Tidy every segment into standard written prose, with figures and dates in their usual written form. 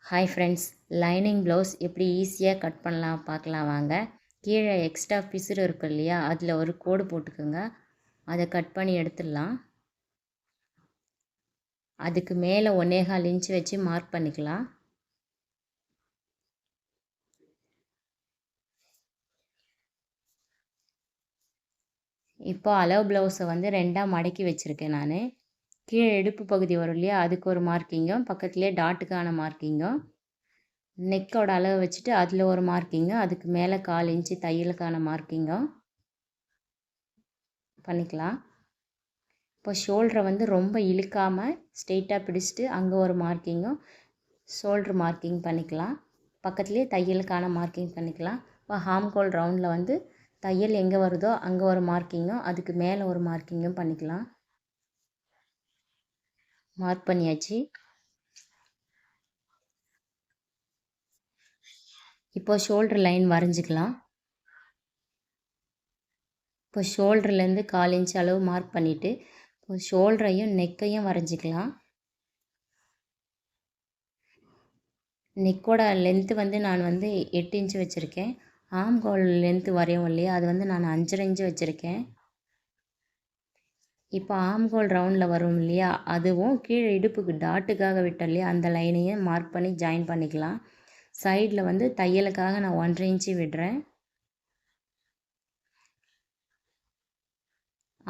Hi friends, lining blouse எப்படி ஈஸியாக cut பண்ணலாம் பார்க்கலாம் வாங்க. கீழே எக்ஸ்ட்ரா பிசுறு இருக்கும் இல்லையா, அதில் ஒரு கோடு போட்டுக்கோங்க. அதை கட் பண்ணி எடுத்துடலாம். அதுக்கு மேலே 1.25 இன்ச் வச்சு மார்க் பண்ணிக்கலாம். இப்போ அளவு ப்ளவுஸை வந்து ரெண்டாக மடக்கி வச்சுருக்கேன் நான். கீழே இடுப்பு பகுதி வரும் இல்லையா, அதுக்கு ஒரு மார்க்கிங்கும், பக்கத்துலேயே டாட்டுக்கான மார்க்கிங்கும், நெக்கோட அளவு வச்சுட்டு அதில் ஒரு மார்க்கிங்கும், அதுக்கு மேலே 1/4 இன்ச்சு தையலுக்கான மார்க்கிங்கும் பண்ணிக்கலாம். இப்போ ஷோல்டரை வந்து ரொம்ப இழுக்காமல் ஸ்ட்ரெயிட்டாக பிடிச்சிட்டு அங்கே ஒரு மார்க்கிங்கும் ஷோல்ட்ரு மார்க்கிங் பண்ணிக்கலாம். பக்கத்துலேயே தையலுக்கான மார்க்கிங் பண்ணிக்கலாம். இப்போ ஹாம்கோல் ரவுண்டில் வந்து தையல் எங்கே வருதோ அங்கே ஒரு மார்க்கிங்கும் அதுக்கு மேலே ஒரு மார்க்கிங்கும் பண்ணிக்கலாம். மார்க் பண்ணியாச்சு. இப்போ ஷோல்ட்ரு லைன் வரைஞ்சிக்கலாம். இப்போ ஷோல்டர்லேருந்து 1/4 இன்ச் அளவு மார்க் பண்ணிவிட்டு இப்போ ஷோல்டரையும் நெக்கையும் வரைஞ்சிக்கலாம். நெக்கோட லென்த்து வந்து நான் வந்து 8 இன்ச்சு வச்சுருக்கேன். ஆம்ஹோல் லென்த்து வரையும் இல்லையா, அது வந்து நான் 5.5 இன்ச்சு வச்சுருக்கேன். இப்போ ஆம்ஹோல் ரவுண்டில் வரும் இல்லையா, அதுவும் கீழே இடுப்புக்கு டாட்டுக்காக விட்டோம் இல்லையா, அந்த லைனையும் மார்க் பண்ணி ஜாயின் பண்ணிக்கலாம். சைடில் வந்து தையலுக்காக நான் 1.5 இன்ச்சு விடுறேன்.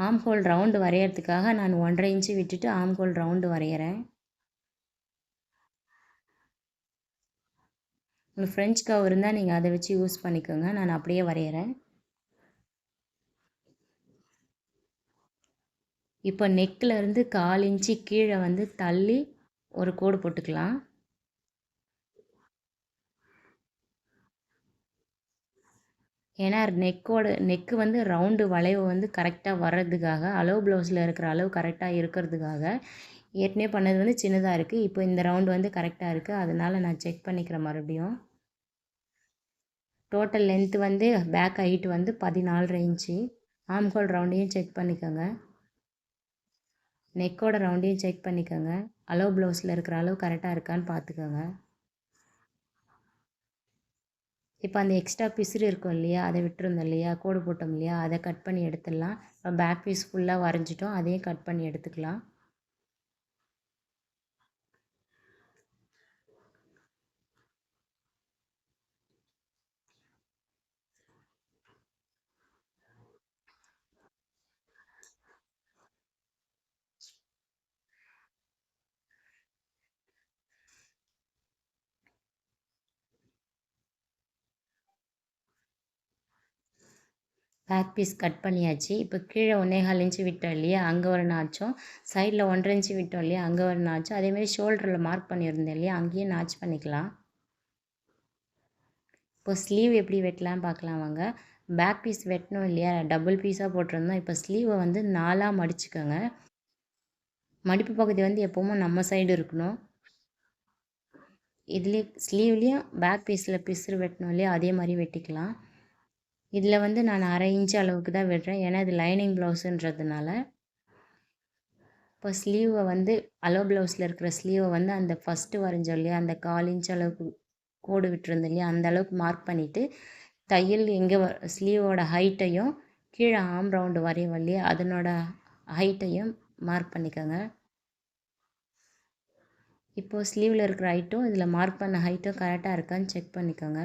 ஆம்ஹோல் ரவுண்டு வரைகிறதுக்காக நான் 1.5 இன்ச்சு விட்டுட்டு ஆம்ஹோல் ரவுண்டு வரைகிறேன். உங்களுக்கு ஃப்ரெஞ்ச் கர்வ் இருந்தால் நீங்கள் அதை வச்சு யூஸ் பண்ணிக்கோங்க. நான் அப்படியே வரைகிறேன். இப்போ நெக்கில் இருந்து 1/4 இன்ச்சு கீழே வந்து தள்ளி ஒரு கோடு போட்டுக்கலாம். ஏன்னா நெக்கு வந்து ரவுண்டு வளைவு வந்து கரெக்டாக வர்றதுக்காக, அளவு ப்ளவுஸில் இருக்கிற அளவு கரெக்டாக இருக்கிறதுக்காக. ஏற்கனவே பண்ணது வந்து சின்னதாக இருக்குது. இப்போ இந்த ரவுண்டு வந்து கரெக்டாக இருக்குது. அதனால் நான் செக் பண்ணிக்கிறேன் மறுபடியும். டோட்டல் லென்த்து வந்து பேக் ஹைட் வந்து 14.5 இன்ச்சு. ஆம்ஹோல் ரவுண்டையும் செக் பண்ணிக்கோங்க. நெக்கோட ரவுண்டையும் செக் பண்ணிக்கோங்க. அளவு ப்ளவுஸில் இருக்கிற அளவு கரெக்டாக இருக்கான்னு பார்த்துக்கோங்க. இப்போ அந்த எக்ஸ்ட்ரா பிசுறு இருக்கும் இல்லையா, அதை விட்டுருந்தோம் இல்லையா, கோடு போட்டோம் இல்லையா, அதை கட் பண்ணி எடுத்துடலாம். இப்போ பேக் பீஸ் ஃபுல்லாக வரைஞ்சிட்டோம், அதையும் கட் பண்ணி எடுத்துக்கலாம். பேக் பீஸ் கட் பண்ணியாச்சு. இப்போ கீழே 1.25 இன்ச்சு விட்டோம் இல்லையா, அங்கே ஒரு நாச்சும், சைடில் 1.5 இன்ச்சு விட்டோம் இல்லையா, அங்கே ஒரு நாச்சும், அதேமாதிரி ஷோல்டரில் மார்க் பண்ணியிருந்தேன் இல்லையா, அங்கேயும் நாச் பண்ணிக்கலாம். இப்போ ஸ்லீவ் எப்படி வெட்டலாம் பார்க்கலாம் வாங்க. பேக் பீஸ் வெட்டணும் இல்லையா, டபுள் பீஸாக போட்டிருந்தோம். இப்போ ஸ்லீவை வந்து 4ஆக மடிச்சுக்கோங்க. மடிப்பு பகுதி வந்து எப்போவும் நம்ம சைடு இருக்கணும். இதுலேயே ஸ்லீவ்லேயும் பேக் பீஸில் பிசுறு வெட்டணும் இல்லையா, அதே மாதிரி வெட்டிக்கலாம். இதில் வந்து நான் 1/2 இன்ச்சு அளவுக்கு தான் விடுறேன், ஏன்னா இது லைனிங் ப்ளவுஸுன்றதுனால. இப்போ ஸ்லீவை வந்து அளவு ப்ளவுஸில் இருக்கிற ஸ்லீவை வந்து அந்த ஃபஸ்ட்டு வரைஞ்சோம் இல்லையா, அந்த 1/4 இன்ச் அளவுக்கு கோடு விட்டுருந்தோம் இல்லையா, அந்த அளவுக்கு மார்க் பண்ணிவிட்டு தையல் எங்கே ஸ்லீவோட ஹைட்டையும் கீழே ஆம் ரவுண்டு வரையும் இல்லையா, அதனோட ஹைட்டையும் மார்க் பண்ணிக்கோங்க. இப்போது ஸ்லீவில் இருக்கிற ஹைட்டும் இதில் மார்க் பண்ண ஹைட்டும் கரெக்டாக இருக்கான்னு செக் பண்ணிக்கோங்க.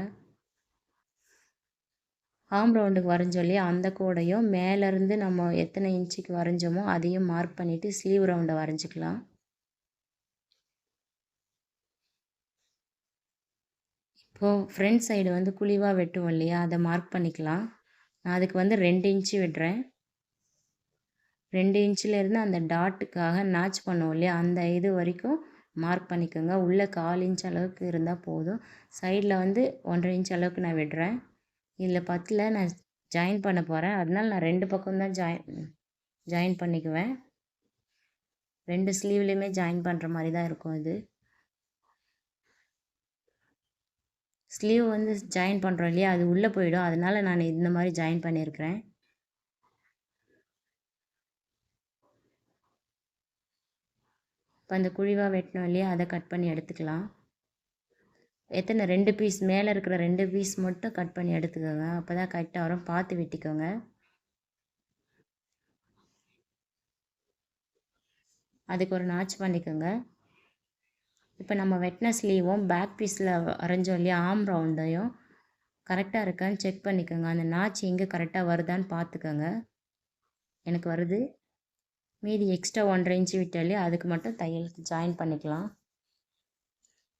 ஆம் ரவுண்டுக்கு வரைஞ்சோம் இல்லையா, அந்த கோடையும் மேலேருந்து நம்ம எத்தனை இன்ச்சுக்கு வரைஞ்சோமோ அதையும் மார்க் பண்ணிவிட்டு ஸ்லீவ் ரவுண்டை வரைஞ்சிக்கலாம். இப்போது ஃப்ரண்ட் சைடு வந்து குழிவாக வெட்டுவோம் இல்லையா, அதை மார்க் பண்ணிக்கலாம். நான் அதுக்கு வந்து 2 இன்ச்சு விடுறேன். 2 இன்ச்சிலேருந்து அந்த டாட்டுக்காக நாச் பண்ணுவோம் இல்லையா, அந்த இது வரைக்கும் மார்க் பண்ணிக்கோங்க. உள்ளே 1/4 இன்ச் அளவுக்கு இருந்தால் போதும். சைடில் வந்து 1.5 இன்ச் அளவுக்கு நான் விடுறேன். இதில் 10ல் நான் ஜாயின் பண்ண போகிறேன், அதனால் நான் 2 பக்கம்தான் ஜாயின் பண்ணிக்குவேன். 2 ஸ்லீவ்லேயுமே ஜாயின் பண்ணுற மாதிரி தான் இருக்கும் இது. ஸ்லீவ் வந்து ஜாயின் பண்ணுறோம் இல்லையா, அது உள்ளே போயிடும், அதனால் நான் இந்த மாதிரி ஜாயின் பண்ணியிருக்கிறேன். இப்போ அந்த குழிவாக வெட்டணும் இல்லையா, அதை கட் பண்ணி எடுத்துக்கலாம். எத்தனை 2 பீஸ் மேலே இருக்கிற 2 பீஸ் மட்டும் கட் பண்ணி எடுத்துக்கோங்க. அப்போ தான் கரெக்டாக வரும். பார்த்து வெட்டிக்கோங்க. அதுக்கு ஒரு நாச் பண்ணிக்கோங்க. இப்போ நம்ம வெட்டின ஸ்லீவும் பேக் பீஸில் வரைஞ்சோம் இல்லையா, ஆம் ரவுண்டையும் கரெக்டாக இருக்கான்னு செக் பண்ணிக்கோங்க. அந்த நாச் எங்கே கரெக்டாக வருதான்னு பார்த்துக்கோங்க. எனக்கு வருது. மீதி எக்ஸ்ட்ரா 1.5 இன்ச்சு விட்டு இல்லையா, அதுக்கு மட்டும் தையலுக்கு ஜாயின் பண்ணிக்கலாம்.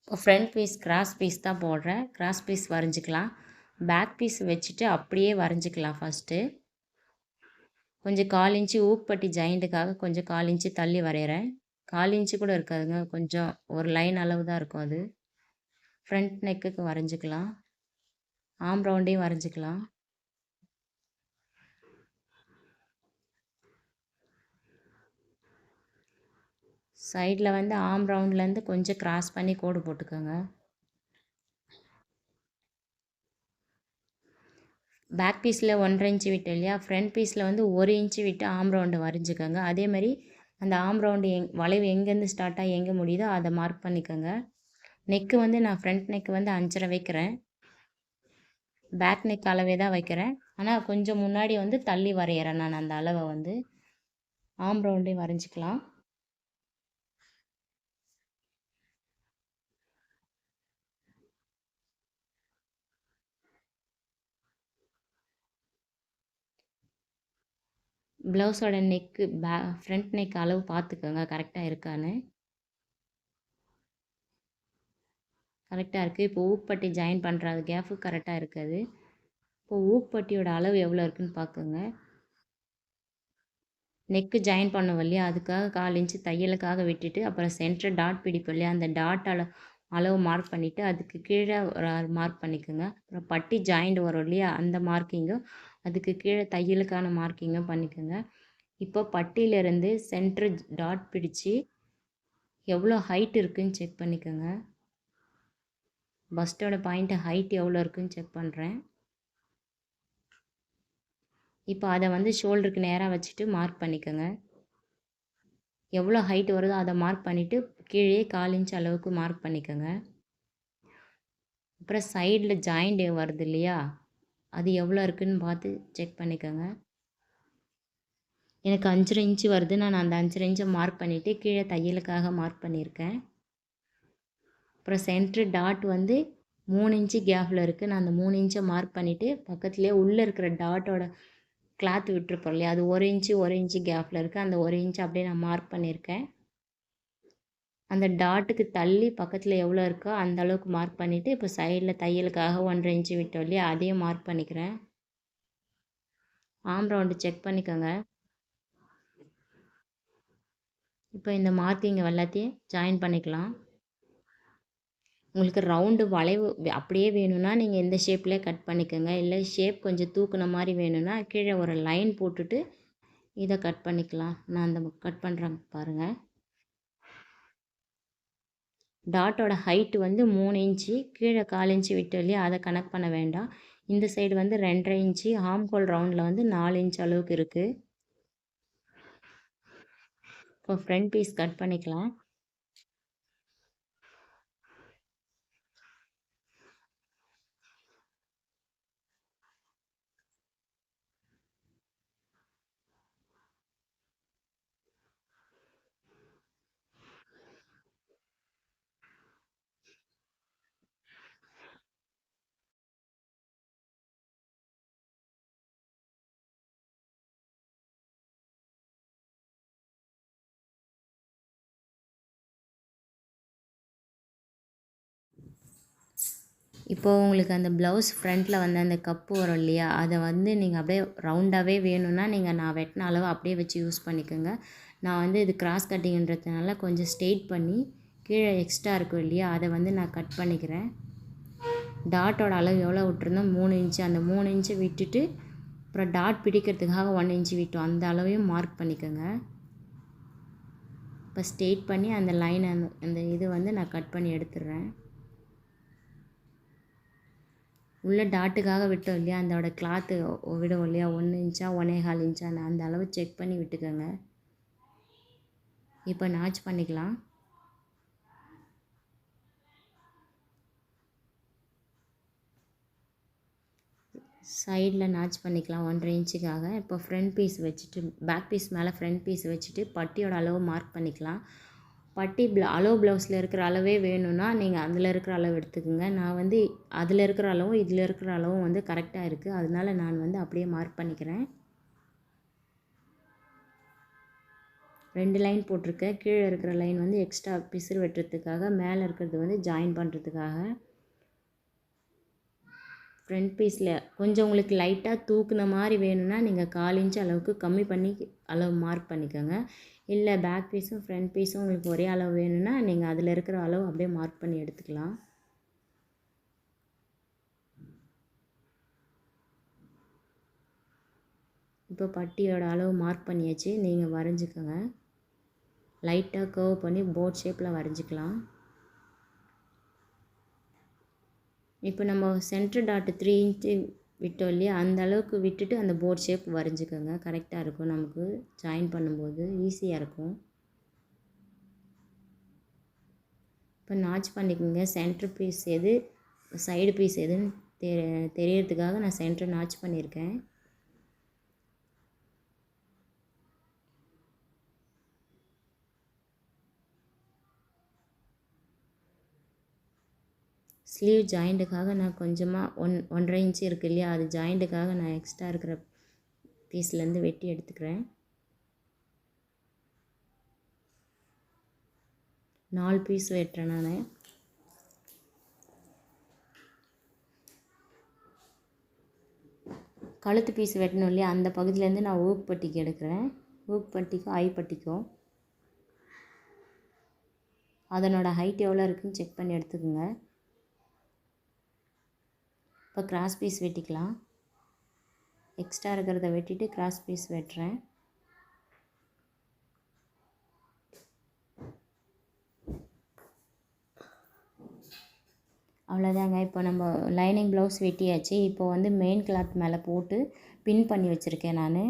இப்போ ஃப்ரண்ட் பீஸ் கிராஸ் பீஸ் தான் போடுறேன். கிராஸ் பீஸ் வரைஞ்சிக்கலாம். பேக் பீஸ் வச்சுட்டு அப்படியே வரைஞ்சிக்கலாம். ஃபஸ்ட்டு கொஞ்சம் 1/4 இன்ச்சு ஊக்குப்பட்டி ஜாயிண்ட்டுக்காக கொஞ்சம் 1/4 இன்ச்சு தள்ளி வரைகிறேன். 1/4 இன்ச்சு கூட இருக்காதுங்க, கொஞ்சம் ஒரு லைன் அளவு தான் இருக்கும் அது. ஃப்ரண்ட் நெக்குக்கு வரைஞ்சிக்கலாம். ஆம் ரவுண்டையும் வரைஞ்சிக்கலாம். சைடில் வந்து ஆம் ரவுண்ட்லேருந்து கொஞ்சம் கிராஸ் பண்ணி கோடு போட்டுக்கோங்க. பேக் பீஸில் 1.5 இன்ச்சு விட்டு இல்லையா, ஃப்ரண்ட் பீஸில் வந்து 1 இன்ச்சு விட்டு ஆம் ரவுண்டு வரைஞ்சிக்கோங்க. அதேமாதிரி அந்த ஆம் ரவுண்டு வளைவு எங்கேருந்து ஸ்டார்ட் ஆகி எங்கே முடியுதோ அதை மார்க் பண்ணிக்கோங்க. நெக்கு வந்து நான் ஃப்ரண்ட் நெக்கு வந்து 5.5 வைக்கிறேன். பேக் நெக் அளவே தான் வைக்கிறேன். ஆனால் கொஞ்சம் முன்னாடி வந்து தள்ளி வரைகிறேன் நான் அந்த அளவை வந்து. ஆம் ரவுண்டையும் வரைஞ்சிக்கலாம். ப்ளவுஸோட நெக்கு ஃப்ரண்ட் நெக் அளவு பார்த்துக்கோங்க கரெக்டாக இருக்கான்னு. கரெக்டாக இருக்குது. இப்போ ஊக்குப்பட்டி ஜாயின் பண்ணுற அது கேப்பு கரெக்டாக இருக்குது. இப்போ ஊக்குப்பட்டியோட அளவு எவ்வளோ இருக்குதுன்னு பார்க்குங்க. நெக்கு ஜாயின் பண்ணோம் இல்லையா, அதுக்காக 1/4 இன்ச்சு தையலுக்காக விட்டுட்டு அப்புறம் சென்டர் டாட் பிடிப்போம் இல்லையா, அந்த டாட் அளவு மார்க் பண்ணிவிட்டு அதுக்கு கீழே ஒரு மார்க் பண்ணிக்கோங்க. அப்புறம் பட்டி ஜாயிண்ட் வரும் இல்லையா, அந்த மார்க்கிங்கும் அதுக்கு கீழே தையலுக்கான மார்க்கிங்கும் பண்ணிக்கோங்க. இப்போ பட்டியிலேருந்து சென்டர் டாட் பிடிச்சி எவ்வளோ ஹைட் இருக்குதுன்னு செக் பண்ணிக்கோங்க. பஸ்ட்டோட பாயிண்ட்டு ஹைட் எவ்வளோ இருக்குதுன்னு செக் பண்ணுறேன். இப்போ அதை வந்து ஷோல்டருக்கு நேராக வச்சுட்டு மார்க் பண்ணிக்கோங்க. எவ்வளோ ஹைட் வருதோ அதை மார்க் பண்ணிவிட்டு கீழே 1/4 இன்ச் அளவுக்கு மார்க் பண்ணிக்கோங்க. அப்புறம் சைடில் ஜாயிண்ட் வருது இல்லையா, அது எவ்வளோ இருக்குதுன்னு பார்த்து செக் பண்ணிக்கோங்க. எனக்கு 5.5 இன்ச்சு வருது. நான் அந்த 5.5 இன்ச்சை மார்க் பண்ணிவிட்டு கீழே தையலுக்காக மார்க் பண்ணியிருக்கேன். அப்புறம் சென்ட்ரு டாட் வந்து 3 இன்ச்சு கேப்பில் இருக்குது. நான் அந்த 3 இன்ச்சை மார்க் பண்ணிவிட்டு பக்கத்துலேயே உள்ளே இருக்கிற டாட்டோட கிளாத் விட்டுருப்போம் இல்லையா, அது 1 இன்ச்சு கேப்பில் இருக்குது. அந்த 1 இன்ச்சு அப்படியே நான் மார்க் பண்ணியிருக்கேன். அந்த டாட்டுக்கு தள்ளி பக்கத்தில் எவ்வளோ இருக்கோ அந்த அளவுக்கு மார்க் பண்ணிவிட்டு இப்போ சைடில் தையலுக்காக 1.5 இன்ச்சு விட்டோம் இல்லையா, அதையும் மார்க் பண்ணிக்கிறேன். ஆம் ரவுண்டு செக் பண்ணிக்கோங்க. இப்போ இந்த மார்க்கிங் எல்லாத்தையும் ஜாயின் பண்ணிக்கலாம். உங்களுக்கு ரவுண்டு வளைவு அப்படியே வேணும்னா நீங்கள் இந்த ஷேப்லேயே கட் பண்ணிக்கோங்க. இல்லை ஷேப் கொஞ்சம் தூக்குன மாதிரி வேணும்னா கீழே ஒரு லைன் போட்டுட்டு இதை கட் பண்ணிக்கலாம். நான் அந்த கட் பண்ணுறேன் பாருங்கள். டாட்டோட ஹைட்டு வந்து 3 இன்ச்சு, கீழே 1/4 இன்ச்சு விட்டு இல்லையா, அதை கனெக்ட் பண்ண வேண்டாம். இந்த சைடு வந்து 2.5 இன்ச்சு, ஆம் ஹோல் ரவுண்டில் வந்து 4 இன்ச் அளவுக்கு இருக்குது. இப்போ ஃப்ரண்ட் பீஸ் கட் பண்ணிக்கலாம். இப்போது உங்களுக்கு அந்த ப்ளவுஸ் ஃப்ரண்ட்டில் வந்து அந்த கப்பு வரும் இல்லையா, அதை வந்து நீங்கள் அப்படியே ரவுண்டாகவே வேணும்னா நீங்கள் நான் வெட்டின அளவு அப்படியே வச்சு யூஸ் பண்ணிக்கோங்க. நான் வந்து இது கிராஸ் கட்டிங்கிறதுனால கொஞ்சம் ஸ்ட்ரெயிட் பண்ணி கீழே எக்ஸ்ட்ரா இருக்கும் இல்லையா, அதை வந்து நான் கட் பண்ணிக்கிறேன். டாட்டோட அளவு எவ்வளோ விட்டுருந்தோம், 3 இன்ச்சு. அந்த 3 இன்ச்சை விட்டுட்டு அப்புறம் டாட் பிடிக்கிறதுக்காக 1 இன்ச்சு விட்டோம். அந்த அளவையும் மார்க் பண்ணிக்கோங்க. இப்போ ஸ்ட்ரெயிட் பண்ணி அந்த லைன் அந்த இது வந்து நான் கட் பண்ணி எடுத்துடுறேன். உள்ளே டாட்டுக்காக விட்டோம் இல்லையா, அதோட கிளாத்து விடுவோம் இல்லையா, 1 இன்ச்சா 1.25 இன்ச்சா அந்த அளவு செக் பண்ணி விட்டுக்கோங்க. இப்போ நாச் பண்ணிக்கலாம். சைடில் நாச் பண்ணிக்கலாம் 1.5 இன்ச்சுக்காக. இப்போ ஃப்ரண்ட் பீஸ் வச்சுட்டு பேக் பீஸ் மேலே ஃப்ரண்ட் பீஸ் வச்சுட்டு பட்டியோட அளவு மார்க் பண்ணிக்கலாம். பட்டி அளவு ப்ளவுஸில் இருக்கிற அளவே வேணும்னா நீங்கள் அதில் இருக்கிற அளவு எடுத்துக்கோங்க. நான் வந்து அதில் இருக்கிற அளவும் இதில் இருக்கிற அளவும் வந்து கரெக்டாக இருக்குது, அதனால நான் வந்து அப்படியே மார்க் பண்ணிக்கிறேன். 2 லைன் போட்டிருக்கேன். கீழே இருக்கிற லைன் வந்து எக்ஸ்ட்ரா பிசுறு வெட்டுறதுக்காக, மேலே இருக்கிறது வந்து ஜாயின் பண்ணுறதுக்காக. ஃப்ரண்ட் பீஸில் கொஞ்சம் உங்களுக்கு லைட்டாக தூக்குன மாதிரி வேணும்னா நீங்கள் 1/4 இன்ச் அளவுக்கு கம்மி பண்ணி அளவு மார்க் பண்ணிக்கோங்க. இல்லை பேக் பீஸும் ஃப்ரண்ட் பீஸும் உங்களுக்கு ஒரே அளவு வேணும்னா நீங்கள் அதில் இருக்கிற அளவு அப்படியே மார்க் பண்ணி எடுத்துக்கலாம். இப்போ பட்டியோட அளவு மார்க் பண்ணியாச்சு. நீங்கள் வரைஞ்சிக்கோங்க. லைட்டாக கர்வ் பண்ணி போட் ஷேப்பில் வரைஞ்சிக்கலாம். இப்போ நம்ம சென்டர் டாட் 3 இன்ச்சு விட்டோம் இல்லையா, அந்த அளவுக்கு விட்டுட்டு அந்த போட் ஷேப் வரைஞ்சிக்கோங்க. கரெக்டாக இருக்கும், நமக்கு ஜாயின் பண்ணும்போது ஈஸியாக இருக்கும். இப்போ நாச் பண்ணிக்கோங்க. சென்டர் பீஸ் எது சைடு பீஸ் எதுன்னு தெரியறதுக்காக நான் சென்டர் நாச் பண்ணியிருக்கேன். ஸ்லீவ் ஜாயிண்ட்டுக்காக நான் கொஞ்சமாக 1.5 இன்ச்சு இருக்குது இல்லையா, அது ஜாயிண்ட்டுக்காக நான் எக்ஸ்ட்ரா இருக்கிற பீஸ்லேருந்து வெட்டி எடுத்துக்கிறேன். 4 பீஸ் வெட்டுறேன் நான். கழுத்து பீஸ் வெட்டணும் இல்லையா, அந்த பகுதியிலேருந்து நான் ஊக்கு பட்டிக்கு எடுக்கிறேன். ஊக்கு பட்டிக்கும் ஐ பட்டிக்கும் அதனோட ஹைட் எவ்வளோ இருக்குதுன்னு செக் பண்ணி எடுத்துக்கோங்க. இப்போ கிராஸ் பீஸ் வெட்டிக்கலாம். எக்ஸ்ட்ரா இருக்கிறத வெட்டிட்டு கிராஸ் பீஸ் வெட்டுறேன். அவ்வளோதாங்க. இப்போ நம்ம லைனிங் ப்ளவுஸ் வெட்டியாச்சு. இப்போ வந்து மெயின் கிளாத் மேலே போட்டு பின் பண்ணி வச்சுருக்கேன் நான்.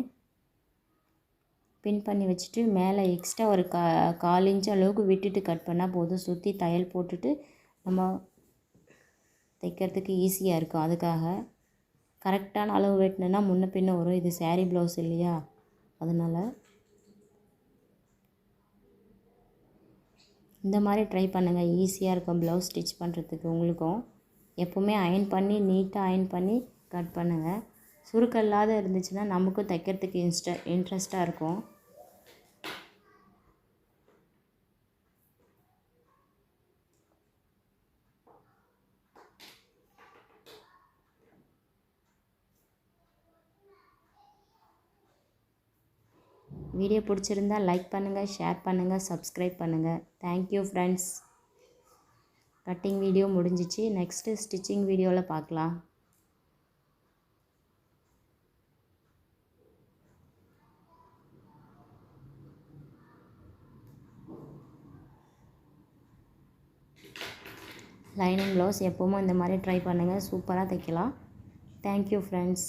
பின் பண்ணி வச்சுட்டு மேலே எக்ஸ்ட்ரா ஒரு 1/4 இன்ச் அளவுக்கு விட்டுட்டு கட் பண்ணால் போதும். சுற்றி தையல் போட்டுட்டு நம்ம தைக்கிறதுக்கு ஈஸியாக இருக்கும். அதுக்காக கரெக்டான அளவு வெட்டினேன்னா முன்ன பின்ன வரும். இது சாரீ ப்ளவுஸ் இல்லையா, அதனால் இந்த மாதிரி ட்ரை பண்ணுங்கள். ஈஸியாக இருக்கும் ப்ளவுஸ் ஸ்டிச் பண்ணுறதுக்கு உங்களுக்கும். எப்போவுமே அயன் பண்ணி நீட்டாக அயன் பண்ணி கட் பண்ணுங்கள். சுருக்கம் இல்லாத இருந்துச்சுன்னா நமக்கும் தைக்கிறதுக்கு இன்ட்ரெஸ்ட்டாக இருக்கும். வீடியோ பிடிச்சிருந்தால் லைக் பண்ணுங்கள், ஷேர் பண்ணுங்கள், சப்ஸ்கிரைப் பண்ணுங்கள். Thank you friends. கட்டிங் வீடியோ முடிஞ்சிச்சு. நெக்ஸ்ட்டு ஸ்டிச்சிங் வீடியோவில் பார்க்கலாம். லைனிங் ப்ளவுஸ் எப்போவும் இந்த மாதிரி ட்ரை பண்ணுங்கள். சூப்பராக தைக்கலாம். Thank you friends.